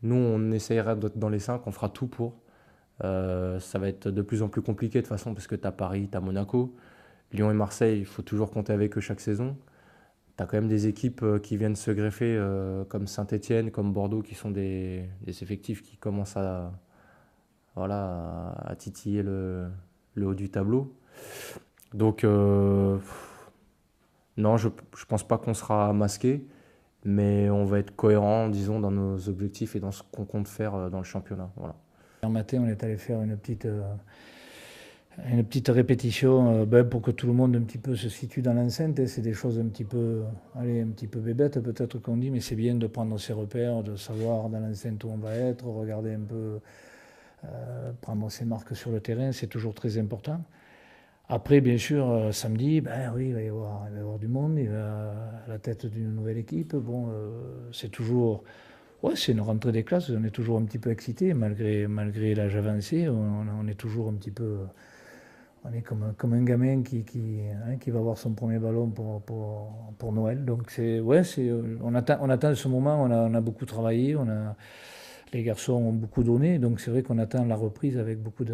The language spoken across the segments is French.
Nous, on essaiera d'être dans les 5, on fera tout pour. Ça va être de plus en plus compliqué de toute façon parce que tu as Paris, tu as Monaco. Lyon et Marseille, il faut toujours compter avec eux chaque saison. Tu as quand même des équipes qui viennent se greffer comme Saint-Étienne, comme Bordeaux, qui sont des effectifs qui commencent voilà, à titiller le haut du tableau. Donc, non, je ne pense pas qu'on sera masqué, mais on va être cohérent, disons, dans nos objectifs et dans ce qu'on compte faire dans le championnat. Voilà. Un matin, on est allé faire une petite répétition pour que tout le monde un petit peu se situe dans l'enceinte. C'est des choses un petit peu, allez, un petit peu bébêtes peut-être qu'on dit, mais c'est bien de prendre ses repères, de savoir dans l'enceinte où on va être, regarder un peu, prendre ses marques sur le terrain, c'est toujours très important. Après, bien sûr, samedi, ben oui, il va y avoir du monde, il va à la tête d'une nouvelle équipe. Bon, c'est toujours, ouais, c'est une rentrée des classes, on est toujours un petit peu excité, malgré l'âge avancé, on est toujours un petit peu, on est comme un gamin qui va avoir son premier ballon pour Noël. Donc c'est, ouais, on attend ce moment, on a beaucoup travaillé, les garçons ont beaucoup donné, donc c'est vrai qu'on attend la reprise avec beaucoup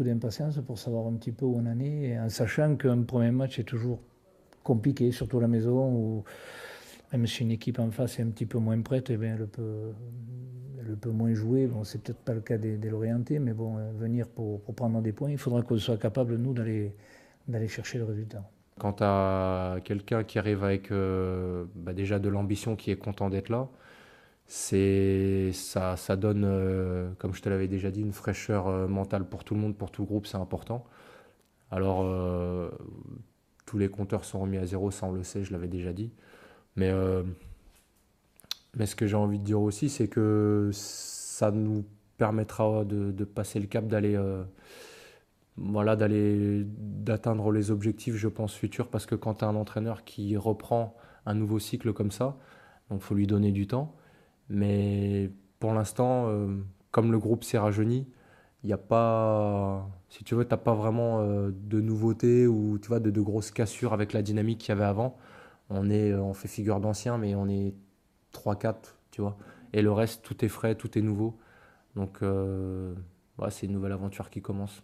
d'impatience pour savoir un petit peu où on en est, et en sachant qu'un premier match est toujours compliqué, surtout à la maison, où même si une équipe en face est un petit peu moins prête, eh bien elle peut moins jouer. Bon, c'est peut-être pas le cas des Lorientais, mais bon, venir pour prendre des points, il faudra qu'on soit capable, nous, d'aller chercher le résultat. Quand tu as quelqu'un qui arrive avec déjà de l'ambition, qui est content d'être là, ça donne, comme je te l'avais déjà dit, une fraîcheur mentale pour tout le monde, pour tout le groupe, c'est important. Alors, tous les compteurs sont remis à zéro, ça on le sait, je l'avais déjà dit. Mais, euh, mais ce que j'ai envie de dire aussi, c'est que ça nous permettra de passer le cap, d'atteindre les objectifs, je pense, futurs. Parce que quand tu as un entraîneur qui reprend un nouveau cycle comme ça, donc faut lui donner du temps. Mais pour l'instant, comme le groupe s'est rajeuni, il n'y a pas, si tu veux, t'as pas vraiment de nouveautés ou tu vois, de grosses cassures avec la dynamique qu'il y avait avant. On fait figure d'ancien, mais on est trois quatre, tu vois. Et le reste, tout est frais, tout est nouveau. Donc, ouais, c'est une nouvelle aventure qui commence.